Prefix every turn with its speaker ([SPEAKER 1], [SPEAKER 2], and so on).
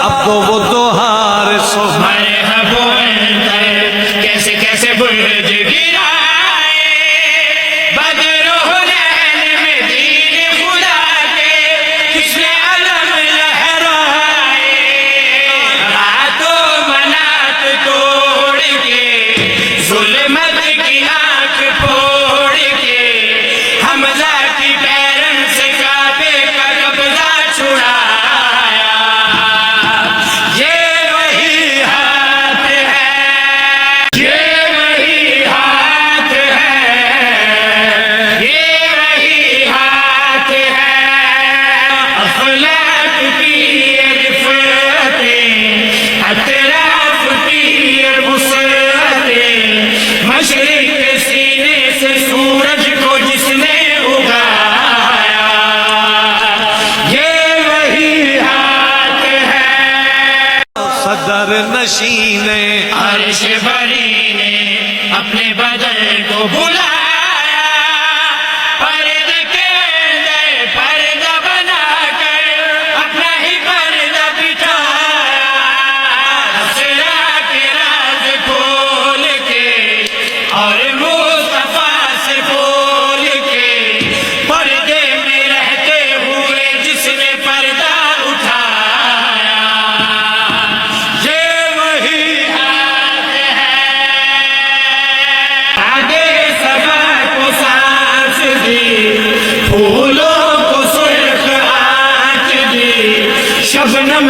[SPEAKER 1] अब तो वो दोहार सो
[SPEAKER 2] मरहबो अंतर कैसे कैसे बुर्ज गिराए बदरो हुनैन में दीन खुदा के किसने अलम लहराए रातों मनात तोड़ के जुल्मत की आंख फोड़ के हमजा की पैरन से काबे का कब्जा छुड़ाया। ये वही हाथ है, ये वही हाथ है, ये वही हाथ है। अखलाक की ये रिफ़तें, अतराफ की ये वुसअतें, मशरिक़ के सीने से सूरज को जिसने उगाया, ये वही हाथ है।
[SPEAKER 1] सदर नशीने
[SPEAKER 2] अर्श बरी ने अपने बदन को बुलाया, पर्दे के अंदर पर्दा बनाकर अपना ही पर्दा बिठाया। असरा के राज खोल के और मुस्तफा से बोल के पर्दे में रहते हुए जिसने पर्दा उठाया, ये वही हाथ है। आगे सबा को सांस दी, फूलों को सुर्ख आँच दी, शबनम